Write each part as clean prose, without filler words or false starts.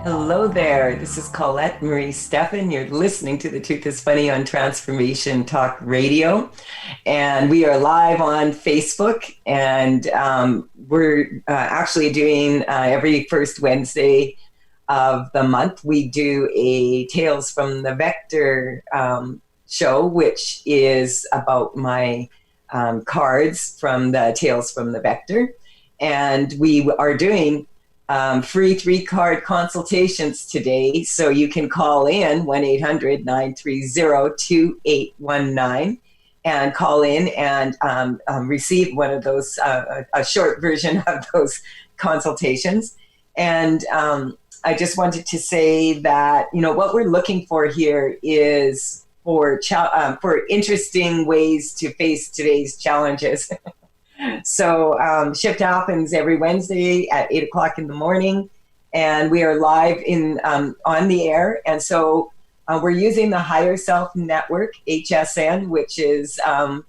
Hello there. This is Colette Marie Steffen. You're listening to The Truth is Funny on Transformation Talk Radio. And we are live on Facebook. And we're actually doing every first Wednesday of the month, we do a Tales from the Vector show, which is about my cards from the Tales from the Vector. And we are doing free 3-card consultations today. So you can call in 1-800-930-2819 and call in and receive one of those, a short version of those consultations. And I just wanted to say that, you know, what we're looking for here is for interesting ways to face today's challenges. So shift happens every Wednesday at 8 o'clock in the morning, and we are live in on the air. And so we're using the Higher Self Network, HSN, which is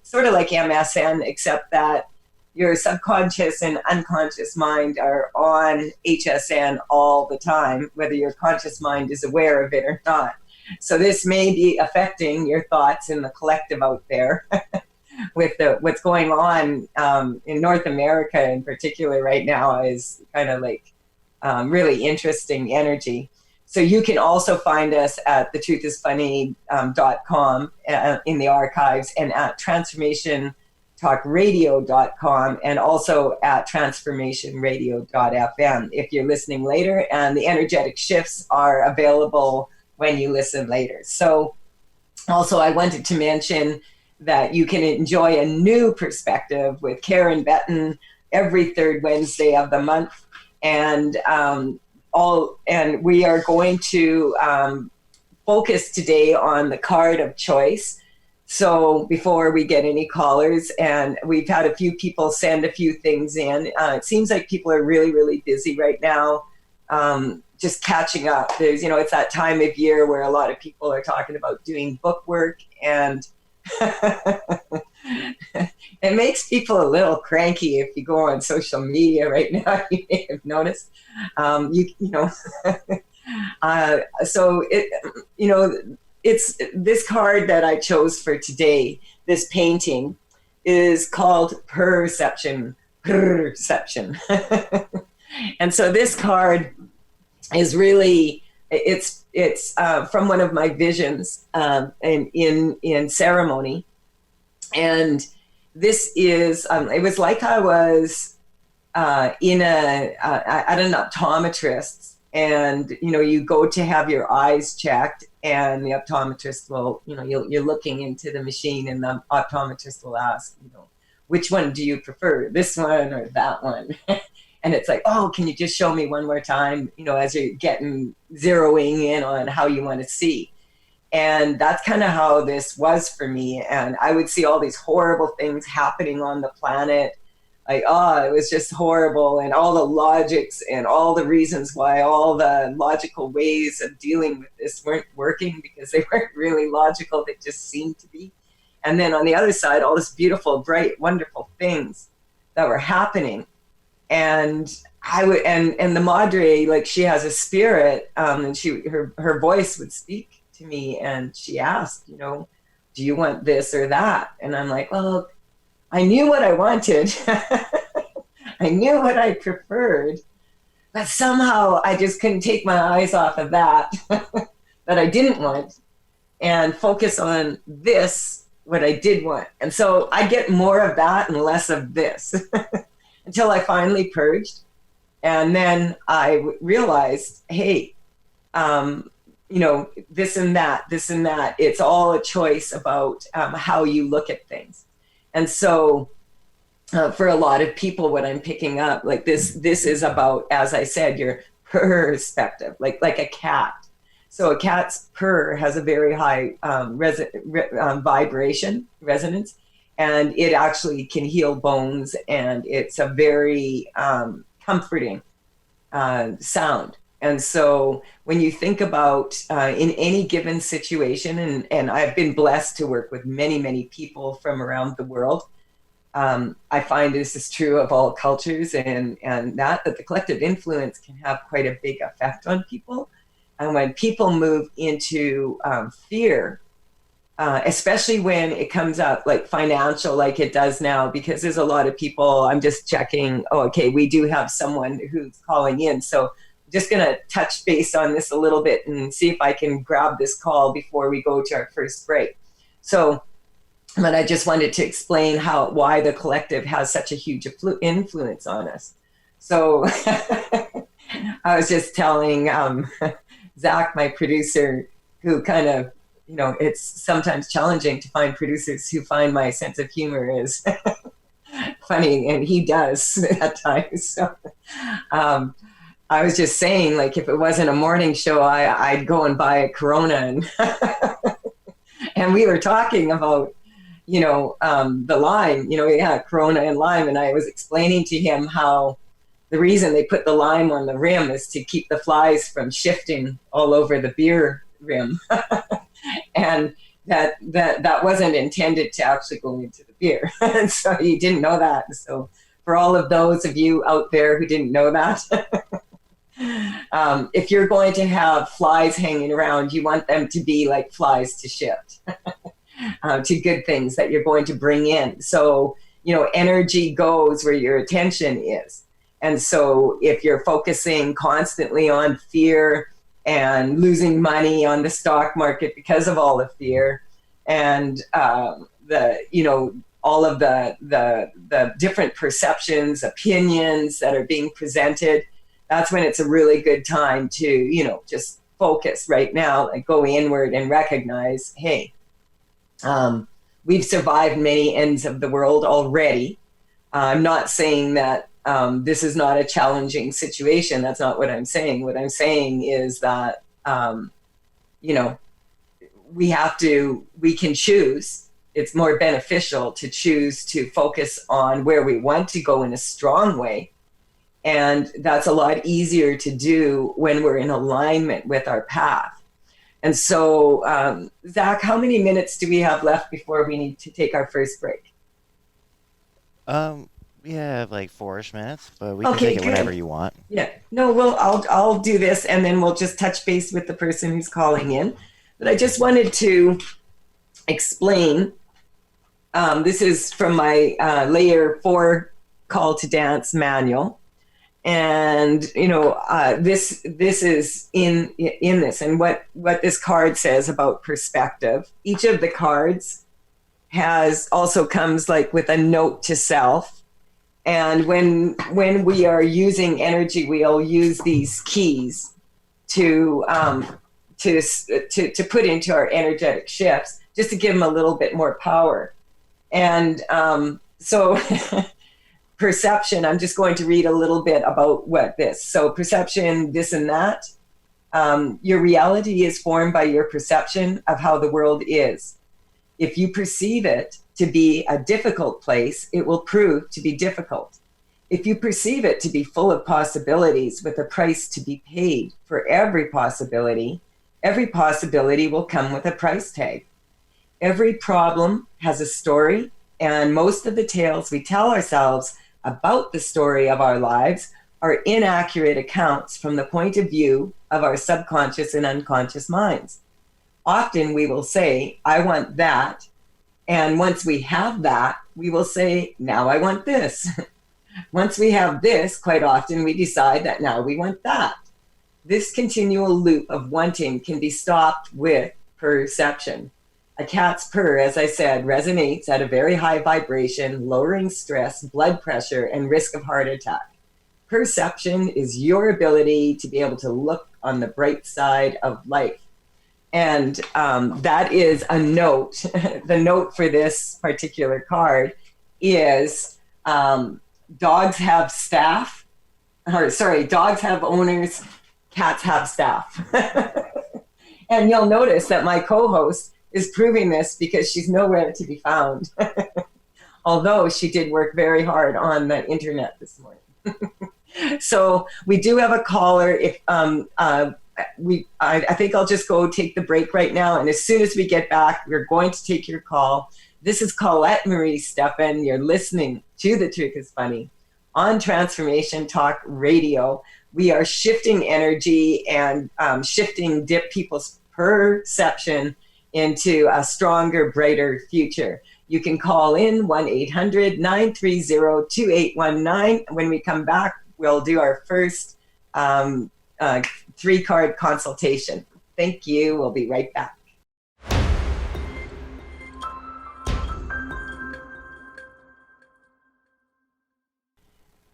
sort of like MSN, except that your subconscious and unconscious mind are on HSN all the time, whether your conscious mind is aware of it or not. So this may be affecting your thoughts in the collective out there. With what's going on in North America in particular right now is kind of like really interesting energy. So you can also find us at thetruthisfunny.com in the archives, and at transformationtalkradio.com, and also at transformationradio.fm if you're listening later, and the energetic shifts are available when you listen later. So also I wanted to mention that you can enjoy a new perspective with Karen Benton every third Wednesday of the month. And we are going to focus today on the card of choice. So before we get any callers, and we've had a few people send a few things in. It seems like people are really, really busy right now, just catching up. There's, you know, it's that time of year where a lot of people are talking about doing book work, and it makes people a little cranky if you go on social media right now. You may have noticed, so it, you know, it's this card that I chose for today. This painting is called Perception. And so this card is really, it's from one of my visions in ceremony. And this is, it was like I was at an optometrist, and, you know, you go to have your eyes checked, and the optometrist will, you know, you're looking into the machine, and the optometrist will ask, you know, which one do you prefer, this one or that one? And it's like, oh, can you just show me one more time, you know, as you're zeroing in on how you want to see. And that's kind of how this was for me. And I would see all these horrible things happening on the planet. Like, oh, it was just horrible. And all the logics and all the reasons why all the logical ways of dealing with this weren't working, because they weren't really logical. They just seemed to be. And then on the other side, all this beautiful, bright, wonderful things that were happening. And and the madre, like, she has a spirit, and her voice would speak to me, and she asked, you know, do you want this or that? And I'm like, well, I knew what I wanted. I knew what I preferred, but somehow I just couldn't take my eyes off of that, that I didn't want, and focus on this, what I did want. And so I get more of that and less of this. Until I finally purged. And then I realized, hey, you know, this and that, it's all a choice about how you look at things. And so for a lot of people, what I'm picking up, like this is about, as I said, your perspective, like a cat. So a cat's purr has a very high vibration, resonance, and it actually can heal bones, and it's a very comforting sound. And so when you think about in any given situation, and I've been blessed to work with many, many people from around the world, I find this is true of all cultures, and that the collective influence can have quite a big effect on people. And when people move into fear, especially when it comes up like financial, like it does now, because there's a lot of people. I'm just checking. Oh, okay, we do have someone who's calling in, so I'm just gonna touch base on this a little bit and see if I can grab this call before we go to our first break. So, but I just wanted to explain why the collective has such a huge influence on us. So I was just telling Zach, my producer, who kind of, it's sometimes challenging to find producers who find my sense of humor is funny, and he does at times. So I was just saying, like, if it wasn't a morning show, I'd go and buy a Corona, and and we were talking about, the lime, Corona and lime, and I was explaining to him how the reason they put the lime on the rim is to keep the flies from shifting all over the beer rim. And that wasn't intended to actually go into the beer. And so he didn't know that. So for all of those of you out there who didn't know that, if you're going to have flies hanging around, you want them to be like flies to shift to good things that you're going to bring in. So, energy goes where your attention is. And so if you're focusing constantly on fear and losing money on the stock market because of all the fear and all of the different perceptions, opinions that are being presented, that's when it's a really good time to, just focus right now and go inward and recognize, hey, we've survived many ends of the world already. I'm not saying that this is not a challenging situation. That's not what I'm saying. What I'm saying is that, we can choose. It's more beneficial to choose to focus on where we want to go in a strong way. And that's a lot easier to do when we're in alignment with our path. And so, Zach, how many minutes do we have left before we need to take our first break? We have like 4-ish minutes, but we can Okay, take it whenever good. you want. Yeah. No, I'll do this, and then we'll just touch base with the person who's calling in. But I just wanted to explain. This is from my Layer 4 Call to Dance manual. And this is in this, and what this card says about perspective. Each of the cards also comes like with a note to self. And when we are using energy, we'll use these keys to put into our energetic shifts, just to give them a little bit more power. And so perception, I'm just going to read a little bit about what this. So perception, this and that. Your reality is formed by your perception of how the world is. If you perceive it to be a difficult place, it will prove to be difficult. If you perceive it to be full of possibilities with a price to be paid for every possibility will come with a price tag. Every problem has a story, and most of the tales we tell ourselves about the story of our lives are inaccurate accounts from the point of view of our subconscious and unconscious minds. Often we will say, I want that. And once we have that, we will say, now I want this. Once we have this, quite often we decide that now we want that. This continual loop of wanting can be stopped with perception. A cat's purr, as I said, resonates at a very high vibration, lowering stress, blood pressure, and risk of heart attack. Perception is your ability to be able to look on the bright side of life. And that is a note. The note for this particular card is dogs have owners, cats have staff. And you'll notice that my co-host is proving this because she's nowhere to be found. Although she did work very hard on the internet this morning. So we do have a caller. If I think I'll just go take the break right now. And as soon as we get back, we're going to take your call. This is Colette Marie Steffen. You're listening to The Truth is Funny on Transformation Talk Radio. We are shifting energy and shifting people's perception into a stronger, brighter future. You can call in 1-800-930-2819. When we come back, we'll do our first 3-card consultation. Thank you. We'll be right back.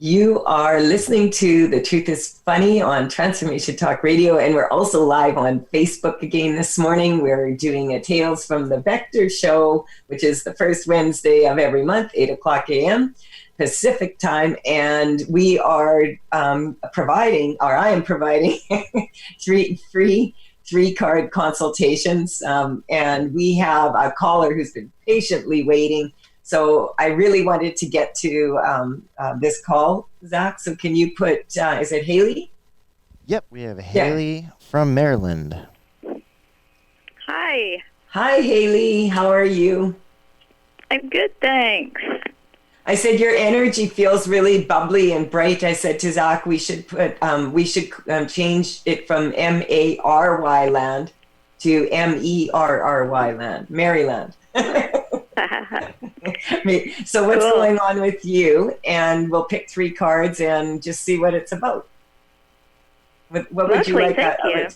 You are listening to The Truth is Funny on Transformation Talk Radio, and we're also live on Facebook again this morning. We're doing a Tales from the Vector show, which is the first Wednesday of every month, 8 o'clock a.m. Pacific time, and we are I am providing free 3-card consultations, and we have a caller who's been patiently waiting. So I really wanted to get to this call, Zach. So can you put, is it Haley? Yep, we have Haley from Maryland. Hi. Hi, Haley. How are you? I'm good, thanks. I said your energy feels really bubbly and bright. I said to Zach, we should change it from M-A-R-Y land to M-E-R-R-Y land, Maryland. So what's going on with you? And we'll pick 3 cards and just see what it's about. What would you like? Thank you.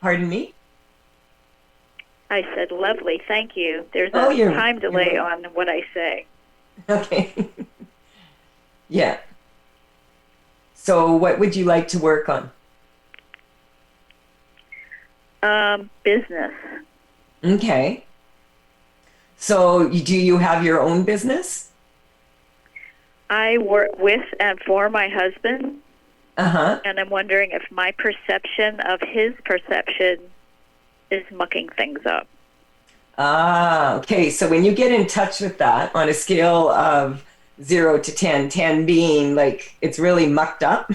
Pardon me? I said lovely, thank you. There's a time delay on what I say. Okay. Yeah. So what would you like to work on? Business. Okay. So do you have your own business? I work with and for my husband. Uh-huh. And I'm wondering if my perception of his perception is mucking things up. Ah, okay. So when you get in touch with that on a scale of 0 to 10, 10 being like it's really mucked up,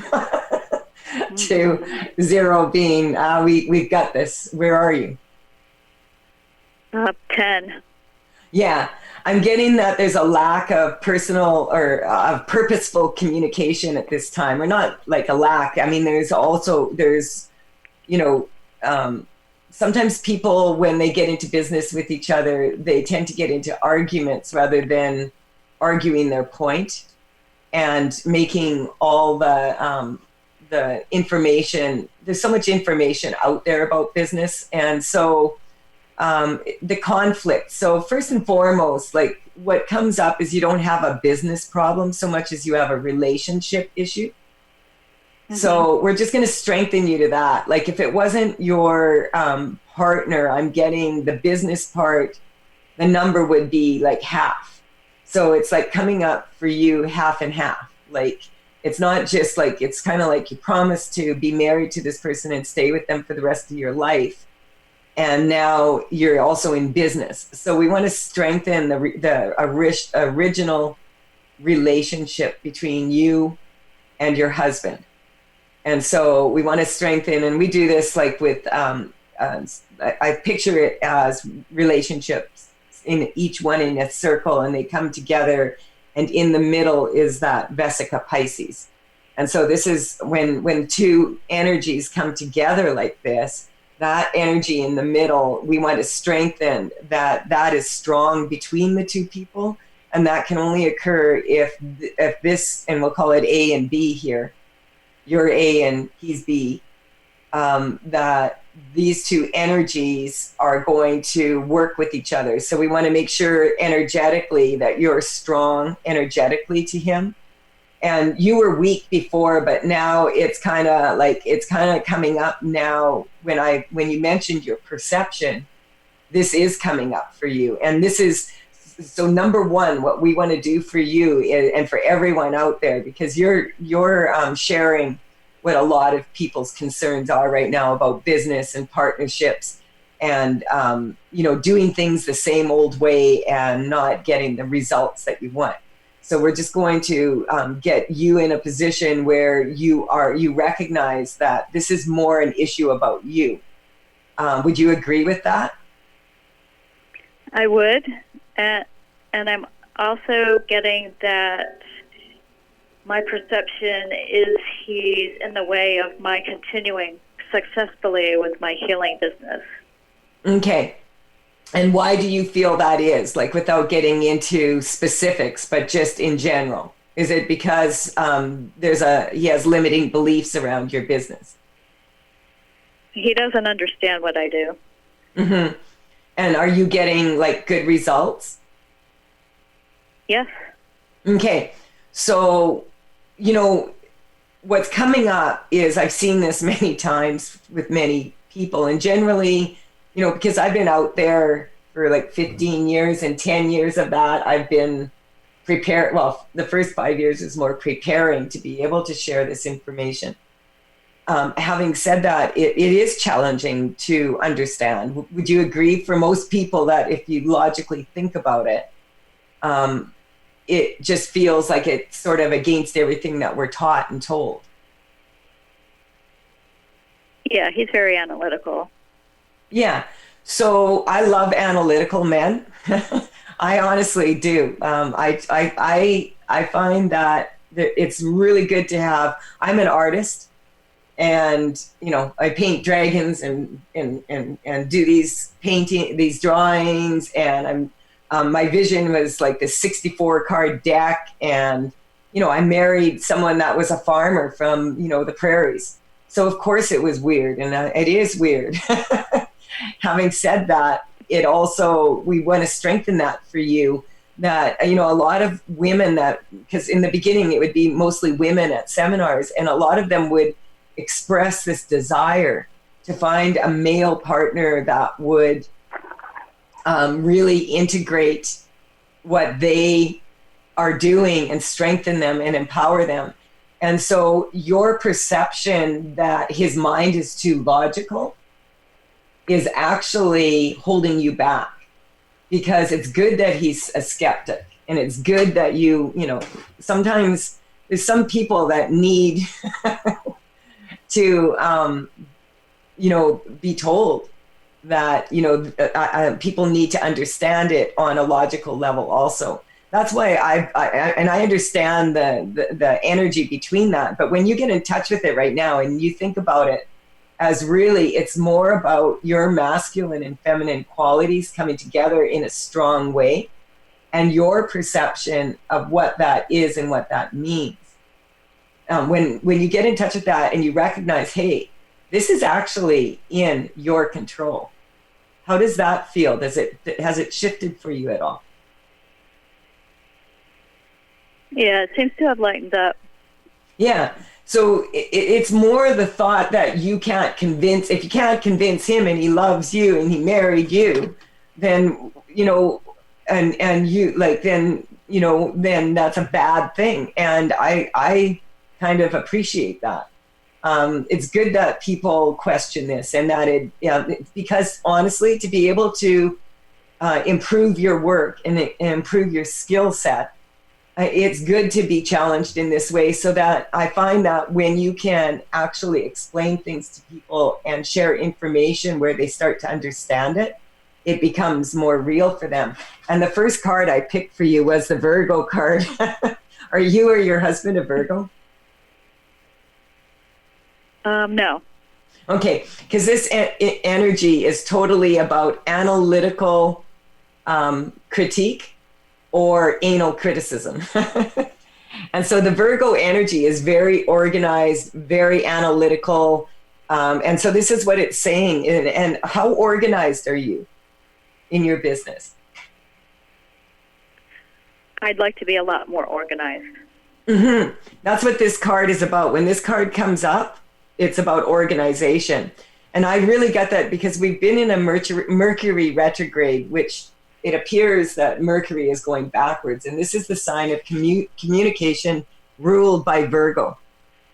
to 0 being we've got this. Where are you? 10. Yeah, I'm getting that there's a lack of personal or of purposeful communication at this time, or not like a lack. I mean, there's sometimes people, when they get into business with each other, they tend to get into arguments rather than arguing their point and making all the information. There's so much information out there about business, and so the conflict. So first and foremost, like what comes up is you don't have a business problem so much as you have a relationship issue. Mm-hmm. So we're just going to strengthen you to that. Like if it wasn't your partner, I'm getting the business part, the number would be like half. So it's like coming up for you half and half. Like it's not just like, it's kind of like you promised to be married to this person and stay with them for the rest of your life. And now you're also in business. So we want to strengthen the original relationship between you and your husband. And so we want to strengthen, and we do this like with, I picture it as relationships in each one in a circle, and they come together, and in the middle is that Vesica Pisces. And so this is when 2 energies come together like this, that energy in the middle, we want to strengthen that is strong between the 2 people. And that can only occur if this, and we'll call it A and B here, you're A and he's B, that these 2 energies are going to work with each other. So we want to make sure energetically that you're strong energetically to him. And you were weak before, but now it's kind of coming up now. When you mentioned your perception, this is coming up for you. And this is, so number 1, what we want to do for you and for everyone out there, because you're sharing what a lot of people's concerns are right now about business and partnerships and, doing things the same old way and not getting the results that you want. So we're just going to get you in a position where you recognize that this is more an issue about you. Would you agree with that? I would. And I'm also getting that my perception is he's in the way of my continuing successfully with my healing business. Okay. And why do you feel that is, like without getting into specifics, but just in general? Is it because he has limiting beliefs around your business? He doesn't understand what I do. Mm-hmm. And are you getting like good results? Yes. Okay. So, what's coming up is I've seen this many times with many people, and generally, because I've been out there for like 15 years, and 10 years of that I've been prepared. Well, the first 5 years is more preparing to be able to share this information. Having said that, it is challenging to understand. Would you agree for most people that if you logically think about it, it just feels like it's sort of against everything that we're taught and told? Yeah, he's very analytical. Yeah. So I love analytical men. I honestly do. I find that it's really good to have. I'm an artist, and I paint dragons and do these drawings, and my vision was like this 64 card deck, and I married someone that was a farmer from the prairies, so of course it was weird, and it is weird. Having said that, we want to strengthen that for you, that a lot of women, that because in the beginning it would be mostly women at seminars, and a lot of them would express this desire to find a male partner that would really integrate what they are doing and strengthen them and empower them. And so your perception that his mind is too logical is actually holding you back, because it's good that he's a skeptic, and it's good that sometimes there's some people that need to be told that people need to understand it on a logical level also. That's why I understand the energy between that. But when you get in touch with it right now and you think about it as really, it's more about your masculine and feminine qualities coming together in a strong way, and your perception of what that is and what that means. When you get in touch with that and you recognize, hey, this is actually in your control. How does that feel? Has it shifted for you at all? Yeah, it seems to have lightened up. Yeah. So it's more the thought that you can't convince. If you can't convince him, and he loves you and he married you, then and you then that's a bad thing. And I kind of appreciate that. It's good that people question this, and that because honestly, to be able to improve your work and improve your skill set, it's good to be challenged in this way, so that I find that when you can actually explain things to people and share information where they start to understand it, it becomes more real for them. And the first card I picked for you was the Virgo card. Are you or your husband a Virgo? No. Okay, because this energy is totally about analytical critique or anal criticism. And so the Virgo energy is very organized, very analytical. And so this is what it's saying. And how organized are you in your business? I'd like to be a lot more organized. Mm-hmm. That's what this card is about. When this card comes up, it's about organization. And I really get that because we've been in a Mercury retrograde, which it appears that Mercury is going backwards. And this is the sign of communication ruled by Virgo.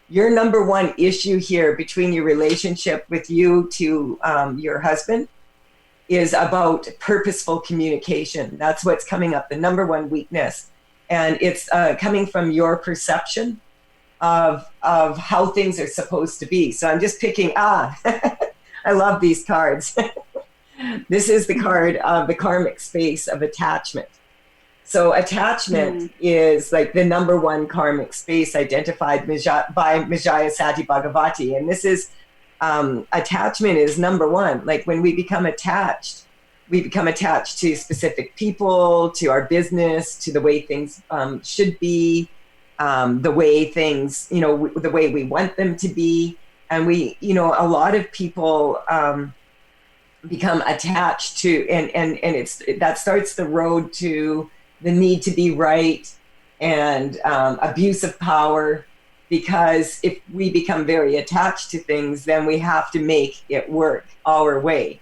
Your number one issue here between your relationship with you to your husband is about purposeful communication. That's what's coming up, the number one weakness. And it's coming from your perception of how things are supposed to be. So I'm just picking, I love these cards. This is the card of the karmic space of attachment. So attachment is like the number one karmic space identified by Mijaya Sati Bhagavati. And this is, attachment is number one. Like when we become attached to specific people, to our business, to the way things should be, the way things, the way we want them to be. And a lot of people become attached to, and that starts the road to the need to be right and abuse of power, because if we become very attached to things, then we have to make it work our way.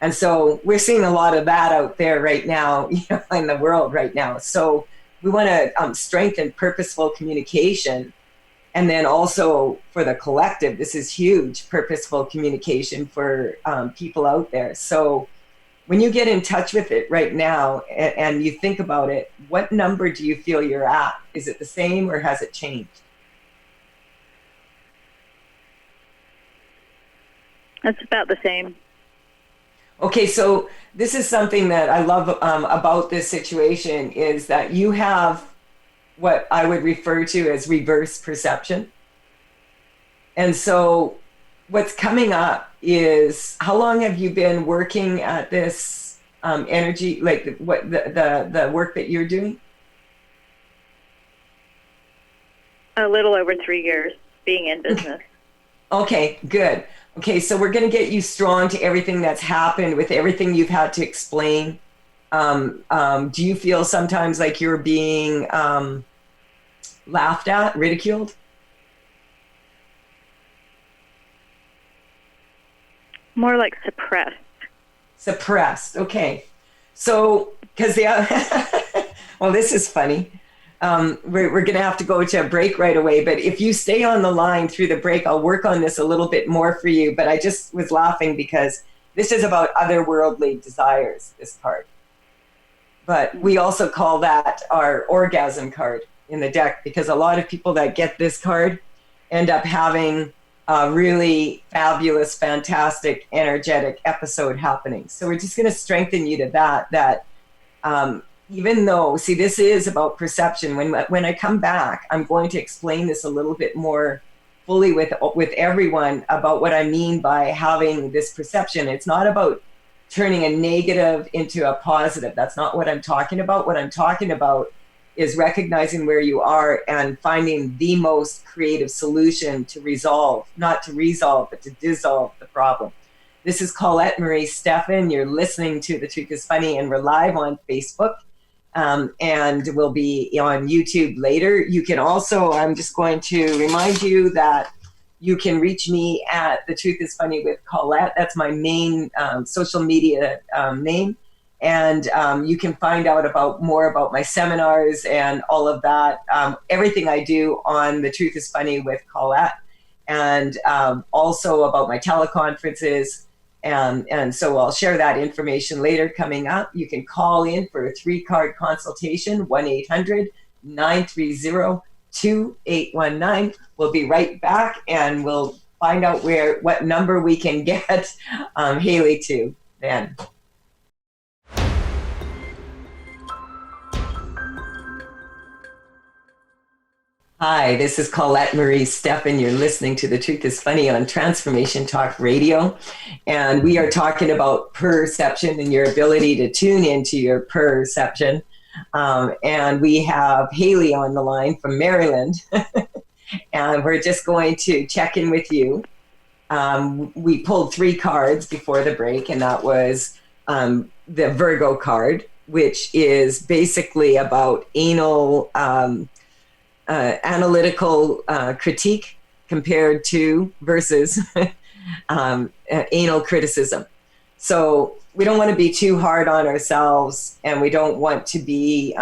And so we're seeing a lot of that out there right now, in the world right now. So we want to strengthen purposeful communication. And then also for the collective, this is huge, purposeful communication for people out there. So when you get in touch with it right now and you think about it, what number do you feel you're at? Is it the same or has it changed? It's about the same. Okay, so this is something that I love about this situation is that you have what I would refer to as reverse perception. And so what's coming up is, how long have you been working at this energy, like the work that you're doing? A little over 3 years being in business. Okay, good. Okay, so we're going to get you strong to everything that's happened with everything you've had to explain. Do you feel sometimes like you're being laughed at, ridiculed? More like suppressed. Suppressed, okay. So, because well, this is funny. We're going to have to go to a break right away, but if you stay on the line through the break, I'll work on this a little bit more for you. But I just was laughing because this is about otherworldly desires, this card. But we also call that our orgasm card in the deck, because a lot of people that get this card end up having a really fabulous, fantastic, energetic episode happening. So we're just going to strengthen you to that even though, see, this is about perception. When I come back, I'm going to explain this a little bit more fully with everyone about what I mean by having this perception. It's not about turning a negative into a positive. That's not what I'm talking about. What I'm talking about is recognizing where you are and finding the most creative solution to resolve, not to resolve, but to dissolve the problem. This is Colette Marie Steffen. You're listening to The Truth is Funny, and we're live on Facebook. And we'll be on YouTube later. You can also, I'm just going to remind you that you can reach me at The Truth is Funny with Colette. That's my main social media name. And you can find out more about my seminars and all of that, everything I do on The Truth is Funny with Colette, and also about my teleconferences. And so I'll share that information later coming up. You can call in for a 3-card consultation, 1-800-930-2819. We'll be right back, and we'll find out what number we can get Haley to then. Hi, this is Colette Marie Steffen. You're listening to The Truth is Funny on Transformation Talk Radio. And we are talking about perception and your ability to tune into your perception. And we have Haley on the line from Maryland. And we're just going to check in with you. We pulled 3 cards before the break, and that was the Virgo card, which is basically about analytical critique compared to versus anal criticism. So we don't want to be too hard on ourselves, and we don't want to be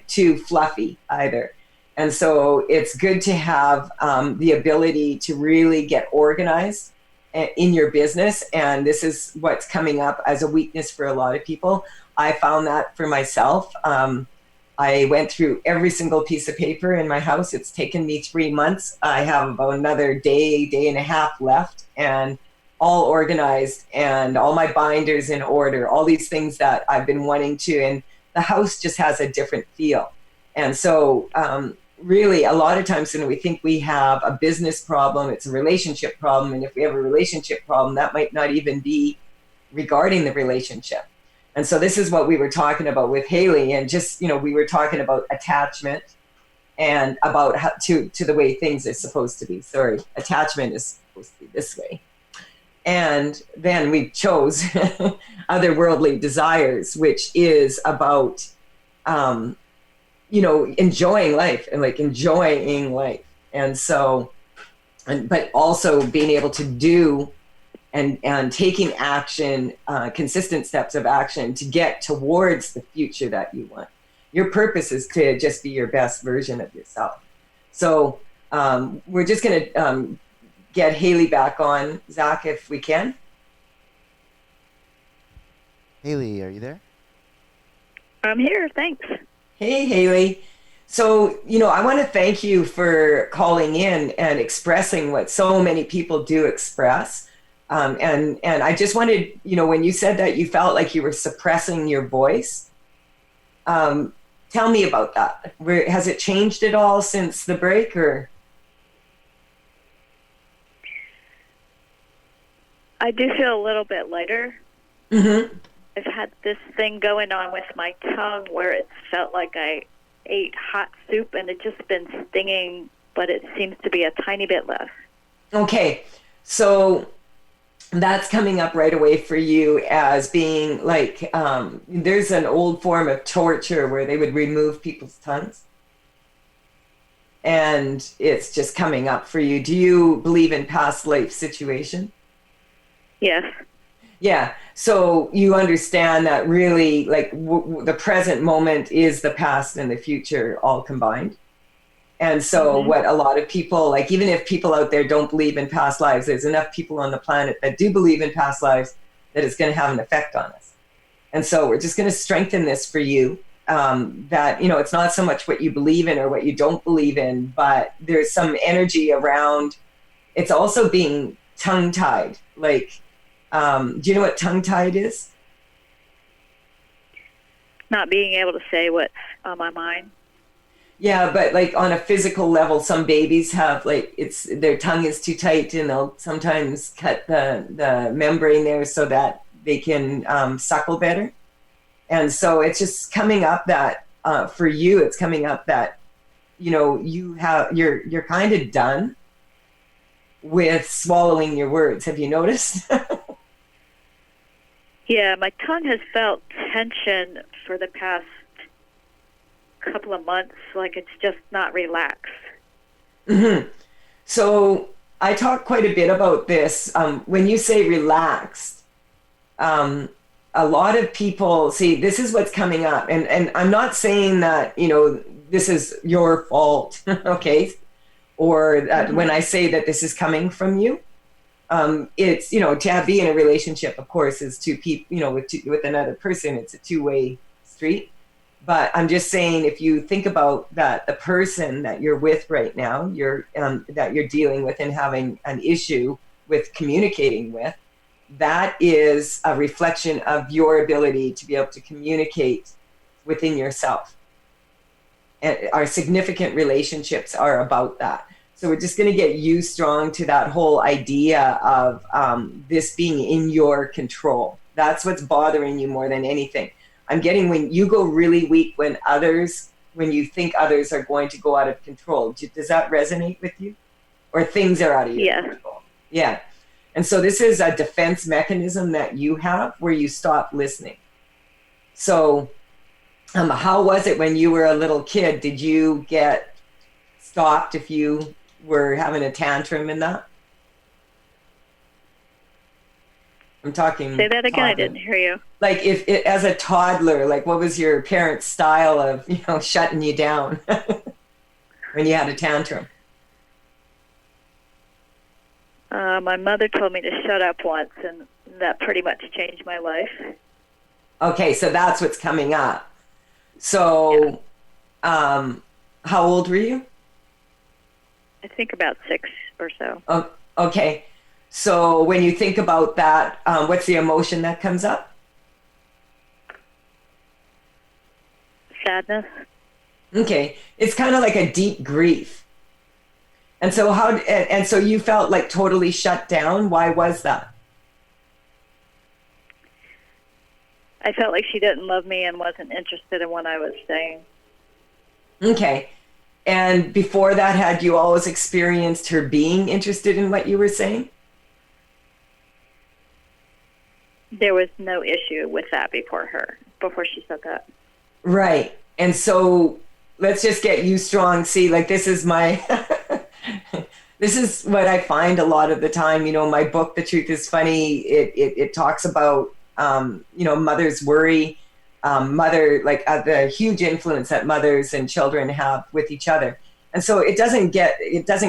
too fluffy either. And so it's good to have the ability to really get organized in your business. And this is what's coming up as a weakness for a lot of people. I found that for myself. I went through every single piece of paper in my house. It's taken me 3 months. I have about another day and a half left. And all organized and all my binders in order, all these things that I've been wanting to, and the house just has a different feel. And so, really, a lot of times when we think we have a business problem, it's a relationship problem. And if we have a relationship problem, that might not even be regarding the relationship. And so this is what we were talking about with Haley, and just, we were talking about attachment and about how to the way things are supposed to be. Sorry, attachment is supposed to be this way. And then we chose otherworldly desires, which is about, enjoying life and enjoying life. And so, but also being able to do and taking action, consistent steps of action to get towards the future that you want. Your purpose is to just be your best version of yourself. So we're just going to get Haley back on, Zach, if we can. Haley, are you there? I'm here, thanks. Hey, Haley. So, I want to thank you for calling in and expressing what so many people do express. And I just wanted, when you said that you felt like you were suppressing your voice, tell me about that. Has it changed at all since the break, or? I do feel a little bit lighter. Mm-hmm. I've had this thing going on with my tongue where it felt like I ate hot soup and it's just been stinging, but it seems to be a tiny bit less. Okay, so that's coming up right away for you as being there's an old form of torture where they would remove people's tongues. And it's just coming up for you. Do you believe in past life situation? Yes. Yeah. So you understand that really the present moment is the past and the future all combined. And so what a lot of people, even if people out there don't believe in past lives, there's enough people on the planet that do believe in past lives that it's going to have an effect on us. And so we're just going to strengthen this for you, that, it's not so much what you believe in or what you don't believe in, but there's some energy around. It's also being tongue-tied. Do you know what tongue-tied is? Not being able to say what's on my mind. Yeah, but on a physical level, some babies have their tongue is too tight, and they'll sometimes cut the membrane there so that they can suckle better. And so it's just coming up that for you, it's coming up that you're kind of done with swallowing your words. Have you noticed? Yeah, my tongue has felt tension for the past couple of months, like it's just not relaxed. Mm-hmm. So I talk quite a bit about this. When you say relaxed, a lot of people see this is what's coming up, and I'm not saying that this is your fault, okay, or that when I say that this is coming from you. It's to be in a relationship, of course, is two people, with another person. It's a two-way street. But I'm just saying, if you think about that, the person that you're with right now, that you're dealing with and having an issue with communicating with, that is a reflection of your ability to be able to communicate within yourself. And our significant relationships are about that. So we're just going to get you strong to that whole idea of this being in your control. That's what's bothering you more than anything. I'm getting when you go really weak when you think others are going to go out of control. Does that resonate with you? Or things are out of your control? Yeah. And so this is a defense mechanism that you have where you stop listening. So how was it when you were a little kid? Did you get stopped if you were having a tantrum in that? I'm talking. Say that again. Toddler. I didn't hear you. If as a toddler, what was your parents' style of shutting you down when you had a tantrum? My mother told me to shut up once, and that pretty much changed my life. Okay, so that's what's coming up. So, how old were you? I think about 6 or so. Oh, okay. So when you think about that, what's the emotion that comes up? Sadness. Okay, it's kind of like a deep grief. And so and so you felt like totally shut down. Why was that? I felt like she didn't love me and wasn't interested in what I was saying. Okay. And before that, had you always experienced her being interested in what you were saying? There was no issue with that before she said that. Right. And so let's just get you strong. See, like this is my, this is what I find a lot of the time. You know, my book, The Truth is Funny, it talks about, you know, mother's worry, the huge influence that mothers and children have with each other. And so it doesn't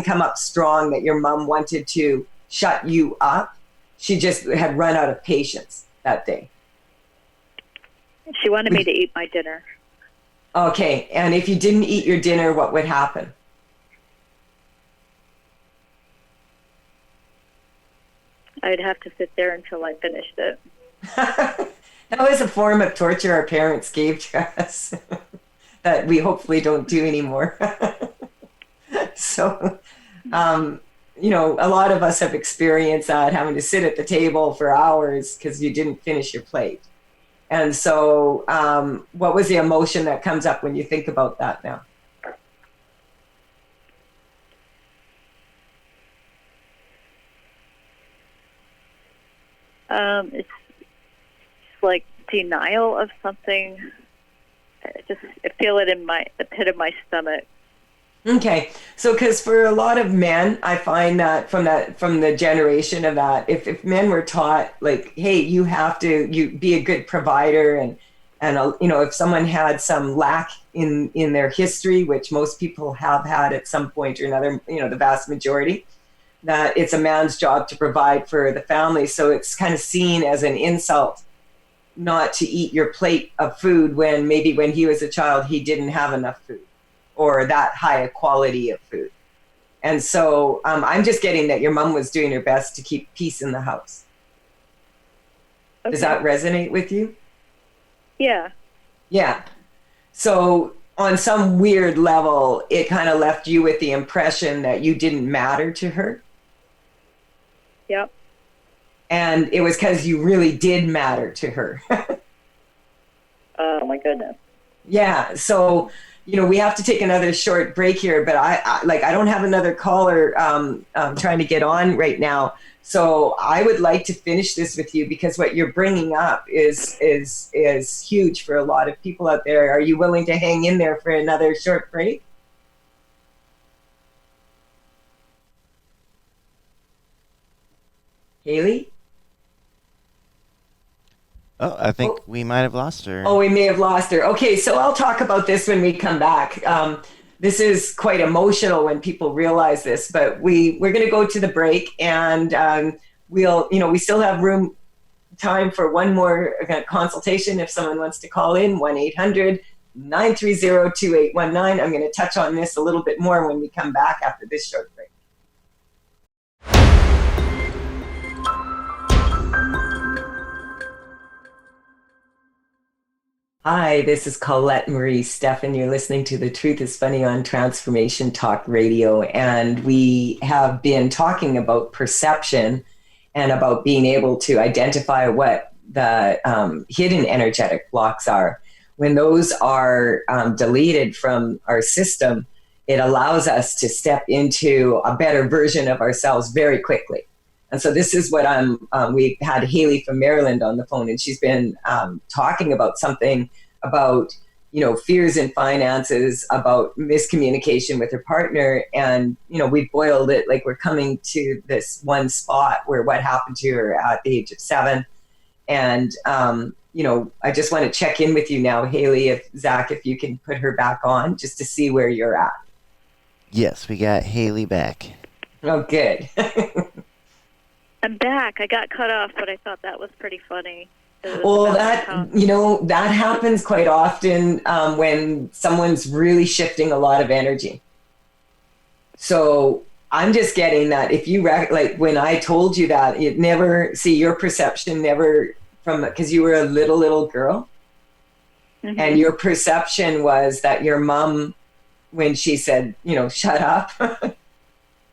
come up strong that your mom wanted to shut you up. She just had run out of patience that day. She wanted me to eat my dinner. Okay. And if you didn't eat your dinner, what would happen? I'd have to sit there until I finished it. That was a form of torture our parents gave to us that we hopefully don't do anymore. So, you know, a lot of us have experienced that, having to sit at the table for hours because you didn't finish your plate. And so, what was the emotion that comes up when you think about that now? It's like denial of something. I feel it in the pit of my stomach. Okay, so because for a lot of men, I find that from the generation of that, if men were taught like, hey, you have to be a good provider, and you know, if someone had some lack in their history, which most people have had at some point or another, you know, the vast majority, that it's a man's job to provide for the family. So it's kind of seen as an insult not to eat your plate of food when maybe when he was a child he didn't have enough food or that high a quality of food. And so I'm just getting that your mom was doing her best to keep peace in the house. Okay. Does that resonate with you? Yeah. Yeah. So on some weird level, it kind of left you with the impression that you didn't matter to her. Yep. And it was because you really did matter to her. Oh my goodness. Yeah. So, you know, we have to take another short break here, but I don't have another caller trying to get on right now. So I would like to finish this with you because what you're bringing up is huge for a lot of people out there. Are you willing to hang in there for another short break? Haley? Oh, I think we might have lost her. Oh, we may have lost her. Okay, so I'll talk about this when we come back. This is quite emotional when people realize this, but we're going to go to the break, and we still have time for one more consultation if someone wants to call in, 1-800-930-2819. I'm going to touch on this a little bit more when we come back after this short break. Hi, this is Colette Marie Stephan. You're listening to The Truth is Funny on Transformation Talk Radio. And we have been talking about perception and about being able to identify what the hidden energetic blocks are. When those are deleted from our system, it allows us to step into a better version of ourselves very quickly. And so this is what we had Haley from Maryland on the phone, and she's been talking about something about, you know, fears in finances, about miscommunication with her partner. And, you know, we boiled it like we're coming to this one spot where what happened to her at the age of 7. And, you know, I just want to check in with you now, Haley, if you can put her back on just to see where you're at. Yes, we got Haley back. Oh, good. I'm back. I got cut off, but I thought that was pretty funny. Well, that happens quite often when someone's really shifting a lot of energy. So I'm just getting that if you like when I told you that, it never see your perception never from because you were a little girl, and your perception was that your mom, when she said, shut up,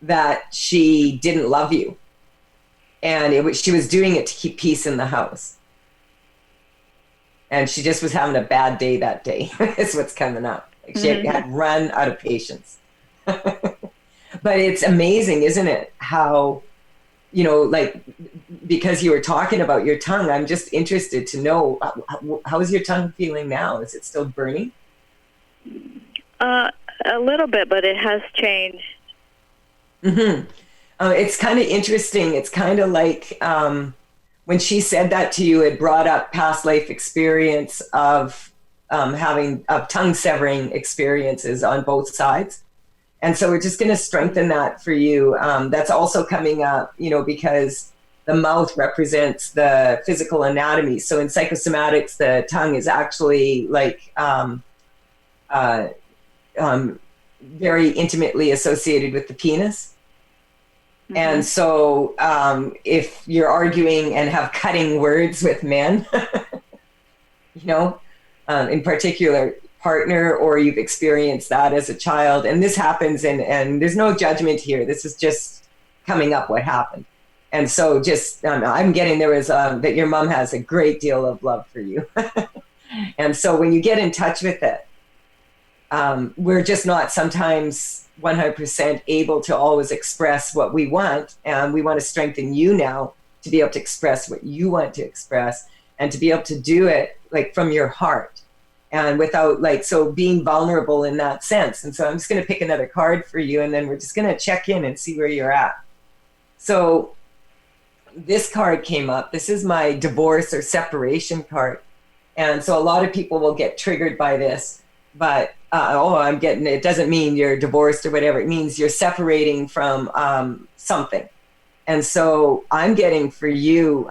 that she didn't love you, and she was doing it to keep peace in the house, and she just was having a bad day that day. Is what's coming up. Like she had run out of patience. But it's amazing, isn't it? How, like, because you were talking about your tongue, I'm just interested to know, how is your tongue feeling now? Is it still burning? A little bit, but it has changed. It's kind of interesting. It's kind of like when she said that to you, it brought up past life experience of having tongue severing experiences on both sides. And so we're just going to strengthen that for you. That's also coming up, because the mouth represents the physical anatomy. So in psychosomatics, the tongue is actually like very intimately associated with the penis. And so if you're arguing and have cutting words with men, in particular, partner, or you've experienced that as a child, and this happens, and there's no judgment here, this is just coming up what happened. And so just I'm getting there is that your mom has a great deal of love for you. And so when you get in touch with it, we're just not sometimes 100% able to always express what we want, and we want to strengthen you now to be able to express what you want to express, and to be able to do it like from your heart. And without so being vulnerable in that sense. And so I'm just going to pick another card for you, and then we're just going to check in and see where you're at. So this card came up. This is my divorce or separation card. And so a lot of people will get triggered by this, but it doesn't mean you're divorced or whatever. It means you're separating from something. And so I'm getting for you,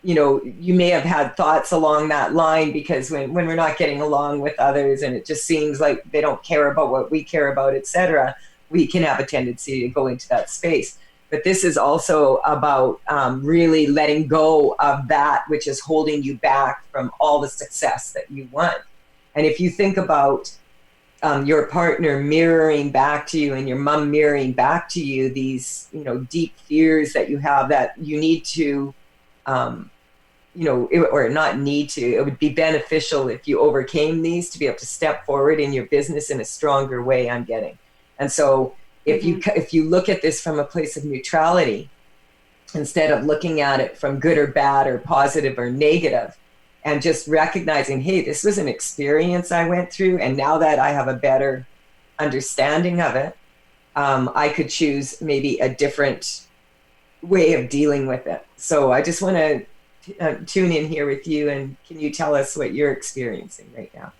you may have had thoughts along that line, because when we're not getting along with others and it just seems like they don't care about what we care about, etc., we can have a tendency to go into that space. But this is also about really letting go of that which is holding you back from all the success that you want. And if you think about your partner mirroring back to you and your mom mirroring back to you these, deep fears that you have that you need to, or not need to, it would be beneficial if you overcame these to be able to step forward in your business in a stronger way, I'm getting. And so if you look at this from a place of neutrality, instead of looking at it from good or bad or positive or negative, and just recognizing, hey, this was an experience I went through, and now that I have a better understanding of it, I could choose maybe a different way of dealing with it. So I just want to tune in here with you, and can you tell us what you're experiencing right now?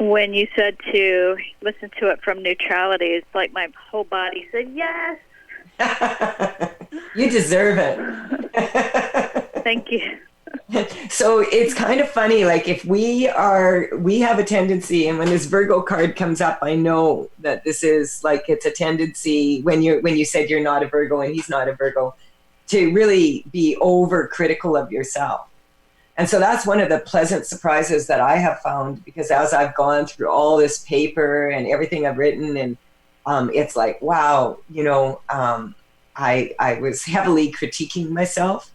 When you said to listen to it from neutrality, it's like my whole body said yes. You deserve it. Thank you. So it's kind of funny, like if we have a tendency, and when this Virgo card comes up, I know that this is like, it's a tendency when you said you're not a Virgo and he's not a Virgo, to really be overcritical of yourself. And so that's one of the pleasant surprises that I have found, because as I've gone through all this paper and everything I've written, and it's like, wow, I was heavily critiquing myself.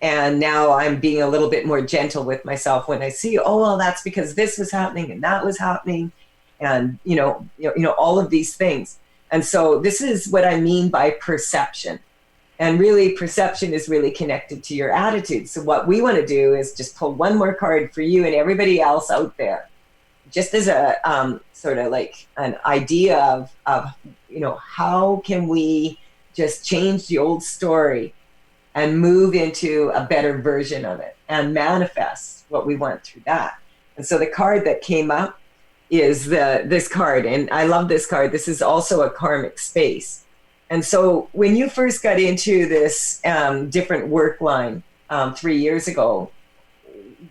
And now I'm being a little bit more gentle with myself when I see, oh, well, that's because this was happening and that was happening. And, all of these things. And so this is what I mean by perception. And really, perception is really connected to your attitude. So what we want to do is just pull one more card for you and everybody else out there, just as a sort of like an idea of how can we just change the old story and move into a better version of it and manifest what we want through that. And so the card that came up is this card, and I love this card. This is also a karmic space. And so when you first got into this different work line 3 years ago,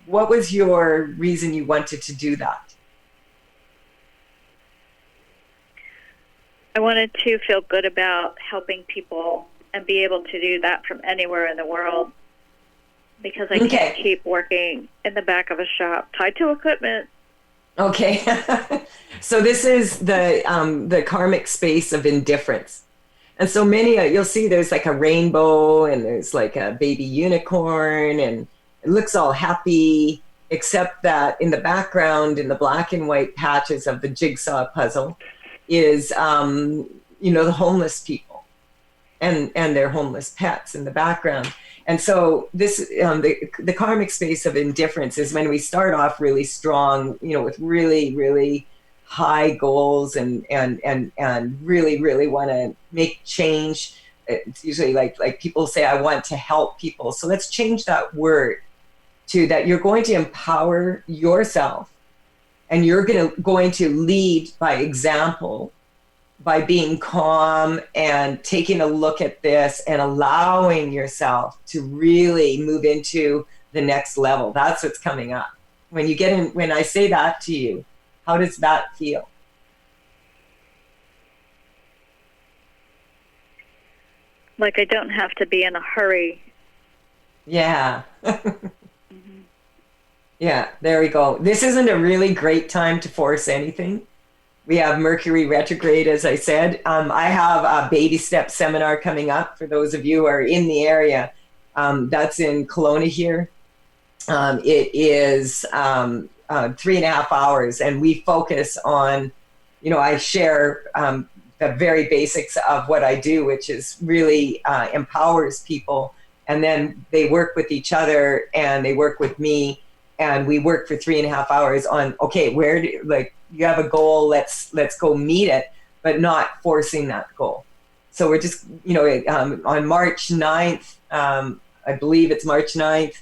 what was your reason you wanted to do that? I wanted to feel good about helping people and be able to do that from anywhere in the world, because I can't keep working in the back of a shop tied to equipment. Okay. So this is the karmic space of indifference. And so many, you'll see there's like a rainbow and there's like a baby unicorn and it looks all happy, except that in the background, in the black and white patches of the jigsaw puzzle is, the homeless people and their homeless pets in the background. And so this, the karmic space of indifference is when we start off really strong, with really, really high goals and really, really want to make change. It's usually like people say, I want to help people. So let's change that word to that you're going to empower yourself and you're going to lead by example, by being calm and taking a look at this and allowing yourself to really move into the next level. That's what's coming up. When you get in, when I say that to you, how does that feel? Like I don't have to be in a hurry. Yeah. Yeah, there we go. This isn't a really great time to force anything. We have Mercury retrograde, as I said. I have a baby step seminar coming up for those of you who are in the area. That's in Kelowna here. It is 3.5 hours, and we focus on, I share the very basics of what I do, which is really empowers people. And then they work with each other and they work with me. And we work for 3.5 hours on, okay, where do you have a goal, let's go meet it, but not forcing that goal. So we're just, on March 9th, I believe it's March 9th,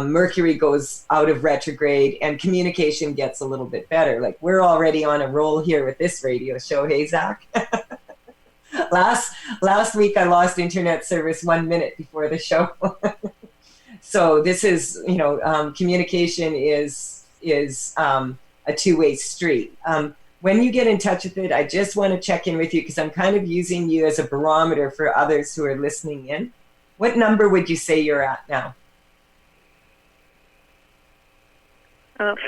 Mercury goes out of retrograde and communication gets a little bit better. Like we're already on a roll here with this radio show. Hey, Zach. Last week I lost internet service 1 minute before the show. So this is, communication is a two-way street. When you get in touch with it, I just want to check in with you because I'm kind of using you as a barometer for others who are listening in. What number would you say you're at now?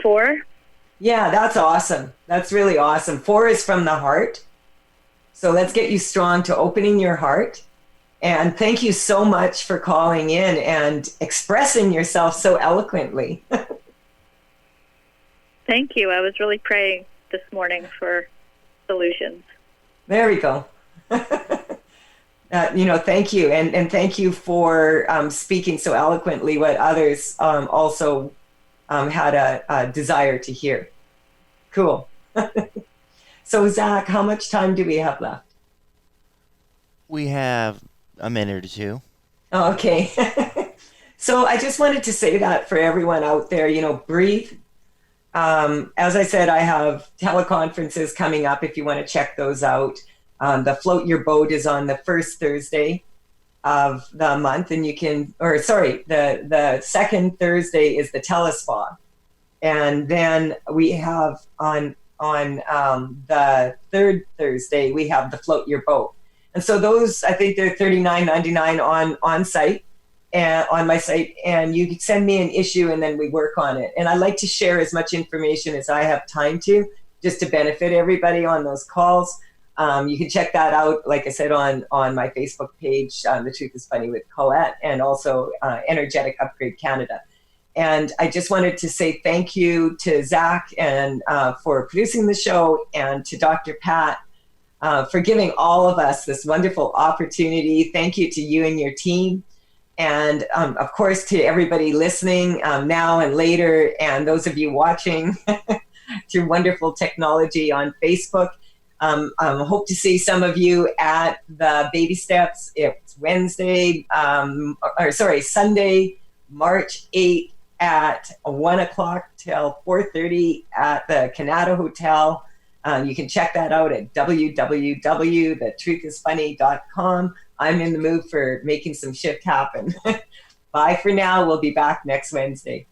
4. Yeah, that's awesome. That's really awesome. 4 is from the heart. So let's get you strong to opening your heart. And thank you so much for calling in and expressing yourself so eloquently. Thank you. I was really praying this morning for solutions. There we go. Thank you. And thank you for speaking so eloquently what others also had a desire to hear. Cool. So, Zach, how much time do we have left? We have a minute or two. Okay. So I just wanted to say that for everyone out there, breathe. As I said, I have teleconferences coming up if you want to check those out. The Float Your Boat is on the first Thursday of the month, and the second Thursday is the Telespa. And then we have on the third Thursday, we have the Float Your Boat. And so those, I think they're $39.99 on site and on my site, and you can send me an issue and then we work on it. And I like to share as much information as I have time to, just to benefit everybody on those calls. You can check that out, like I said, on my Facebook page, The Truth is Funny with Colette, and also Energetic Upgrade Canada. And I just wanted to say thank you to Zach and for producing the show, and to Dr. Pat for giving all of us this wonderful opportunity. Thank you to you and your team. And of course, to everybody listening now and later, and those of you watching through wonderful technology on Facebook. Hope to see some of you at the Baby Steps. It's Sunday, March 8th at 1 o'clock till 4:30 at the Canada Hotel. You can check that out at www.thetruthisfunny.com. I'm in the mood for making some shift happen. Bye for now. We'll be back next Wednesday.